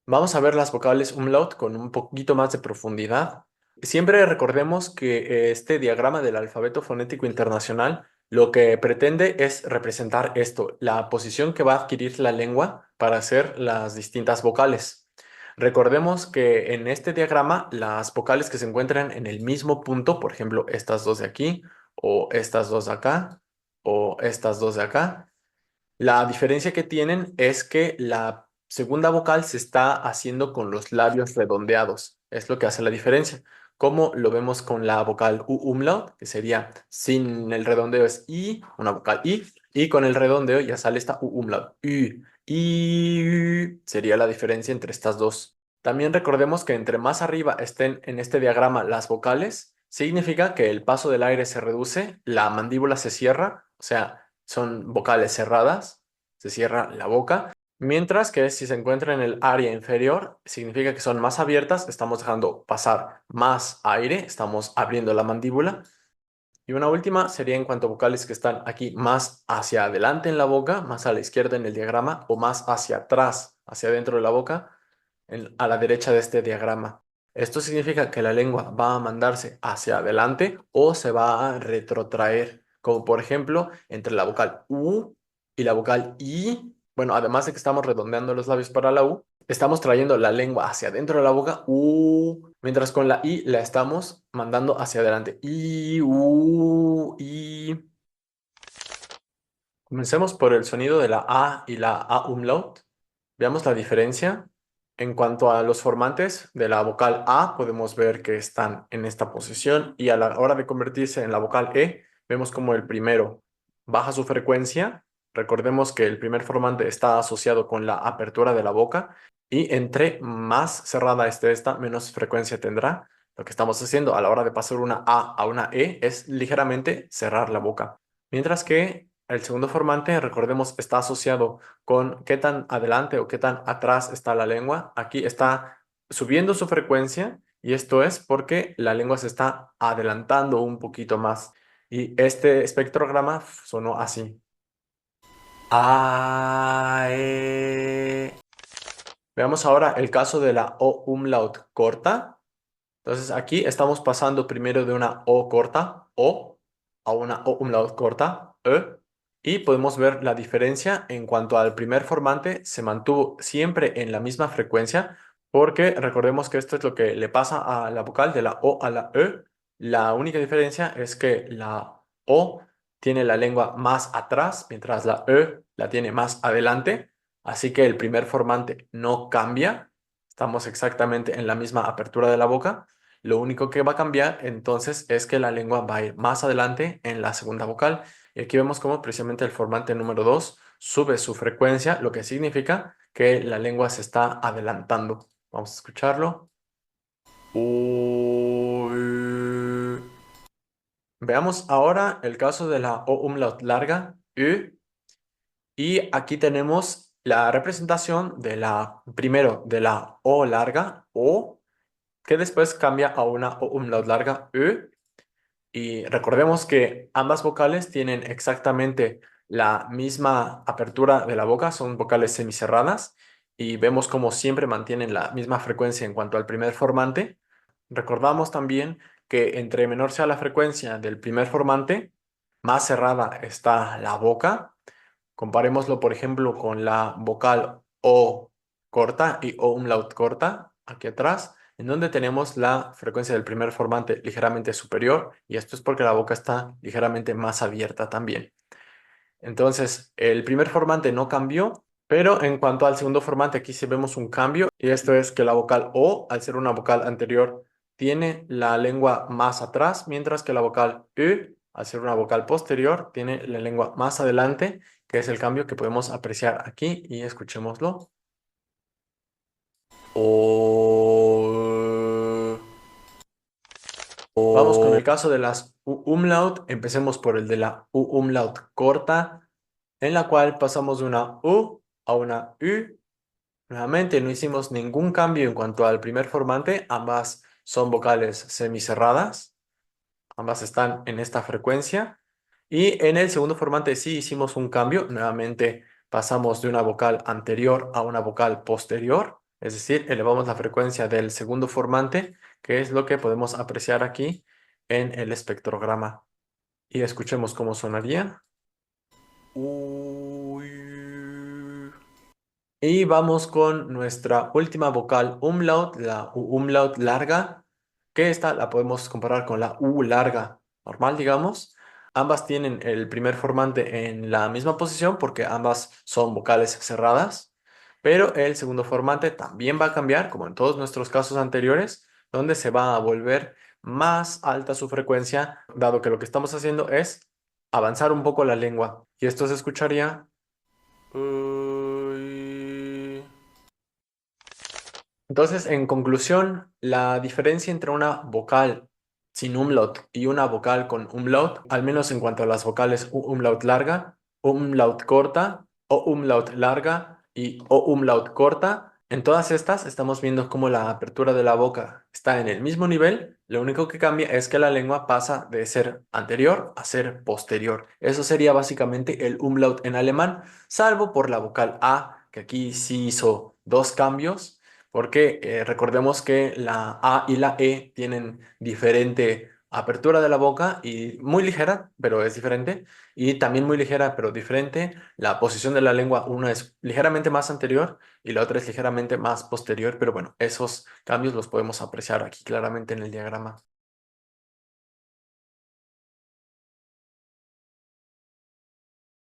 Vamos a ver las vocales umlaut con un poquito más de profundidad. Siempre recordemos que este diagrama del alfabeto fonético internacional lo que pretende es representar esto, la posición que va a adquirir la lengua para hacer las distintas vocales. Recordemos que en este diagrama las vocales que se encuentran en el mismo punto, por ejemplo, estas dos de aquí, o estas dos de acá, o estas dos de acá, la diferencia que tienen es que la segunda vocal se está haciendo con los labios redondeados. Es lo que hace la diferencia. Como lo vemos con la vocal U umlaut, que sería sin el redondeo es I, una vocal I, y con el redondeo ya sale esta U umlaut. U, I, sería la diferencia entre estas dos. También recordemos que entre más arriba estén en este diagrama las vocales, significa que el paso del aire se reduce, la mandíbula se cierra, o sea, son vocales cerradas, se cierra la boca, mientras que si se encuentra en el área inferior, significa que son más abiertas, estamos dejando pasar más aire, estamos abriendo la mandíbula. Y una última sería en cuanto a vocales que están aquí más hacia adelante en la boca, más a la izquierda en el diagrama, o más hacia atrás, hacia adentro de la boca, a la derecha de este diagrama. Esto significa que la lengua va a mandarse hacia adelante o se va a retrotraer, como por ejemplo entre la vocal U y la vocal I. Bueno, además de que estamos redondeando los labios para la U, estamos trayendo la lengua hacia adentro de la boca, mientras con la I la estamos mandando hacia adelante. I, U, I. Comencemos por el sonido de la A y la A umlaut. Veamos la diferencia. En cuanto a los formantes de la vocal A, podemos ver que están en esta posición y a la hora de convertirse en la vocal E, vemos como el primero baja su frecuencia. Recordemos que el primer formante está asociado con la apertura de la boca y entre más cerrada esté esta, menos frecuencia tendrá. Lo que estamos haciendo a la hora de pasar una A a una E es ligeramente cerrar la boca. Mientras que el segundo formante, recordemos, está asociado con qué tan adelante o qué tan atrás está la lengua. Aquí está subiendo su frecuencia y esto es porque la lengua se está adelantando un poquito más. Y este espectrograma sonó así. A, E. Veamos ahora el caso de la O umlaut corta. Entonces aquí estamos pasando primero de una O corta, O, a una O umlaut corta, E, y podemos ver la diferencia en cuanto al primer formante se mantuvo siempre en la misma frecuencia, porque recordemos que esto es lo que le pasa a la vocal de la O a la E. La única diferencia es que la O tiene la lengua más atrás, mientras la E la tiene más adelante, así que el primer formante no cambia. Estamos exactamente en la misma apertura de la boca. Lo único que va a cambiar entonces es que la lengua va a ir más adelante en la segunda vocal. Y aquí vemos cómo precisamente el formante número 2 sube su frecuencia, lo que significa que la lengua se está adelantando. Vamos a escucharlo. Uy. Veamos ahora el caso de la O umlaut larga, Ü. Y aquí tenemos la representación de la, primero, de la O larga, O, que después cambia a una O umlaut larga, Ö. Y recordemos que ambas vocales tienen exactamente la misma apertura de la boca, son vocales semicerradas y vemos como siempre mantienen la misma frecuencia en cuanto al primer formante. Recordamos también que entre menor sea la frecuencia del primer formante, más cerrada está la boca. Comparémoslo, por ejemplo, con la vocal O corta y O umlaut corta, aquí atrás, en donde tenemos la frecuencia del primer formante ligeramente superior, y esto es porque la boca está ligeramente más abierta también. Entonces, el primer formante no cambió, pero en cuanto al segundo formante, aquí sí vemos un cambio, y esto es que la vocal O, al ser una vocal anterior, tiene la lengua más atrás, mientras que la vocal Ü, al ser una vocal posterior, tiene la lengua más adelante, que es el cambio que podemos apreciar aquí, y escuchémoslo. O. Vamos con el caso de las U umlaut. Empecemos por el de la U umlaut corta, en la cual pasamos de una U a una U. Nuevamente no hicimos ningún cambio en cuanto al primer formante. Ambas son vocales semicerradas. Ambas están en esta frecuencia. Y en el segundo formante sí hicimos un cambio. Nuevamente pasamos de una vocal anterior a una vocal posterior. Es decir, elevamos la frecuencia del segundo formante, que es lo que podemos apreciar aquí en el espectrograma. Y escuchemos cómo sonaría. Uy. Y vamos con nuestra última vocal umlaut, la U umlaut larga, que esta la podemos comparar con la U larga normal, digamos. Ambas tienen el primer formante en la misma posición porque ambas son vocales cerradas, pero el segundo formante también va a cambiar, como en todos nuestros casos anteriores, donde se va a volver más alta su frecuencia, dado que lo que estamos haciendo es avanzar un poco la lengua. Y esto se escucharía... Uy. Entonces, en conclusión, la diferencia entre una vocal sin umlaut y una vocal con umlaut, al menos en cuanto a las vocales umlaut larga, umlaut corta o umlaut larga y o umlaut corta, en todas estas estamos viendo cómo la apertura de la boca está en el mismo nivel, lo único que cambia es que la lengua pasa de ser anterior a ser posterior. Eso sería básicamente el umlaut en alemán, salvo por la vocal A, que aquí sí hizo dos cambios porque recordemos que la A y la E tienen diferente apertura de la boca y muy ligera, pero es diferente, y también muy ligera, pero diferente. La posición de la lengua, una es ligeramente más anterior y la otra es ligeramente más posterior, pero bueno, esos cambios los podemos apreciar aquí claramente en el diagrama.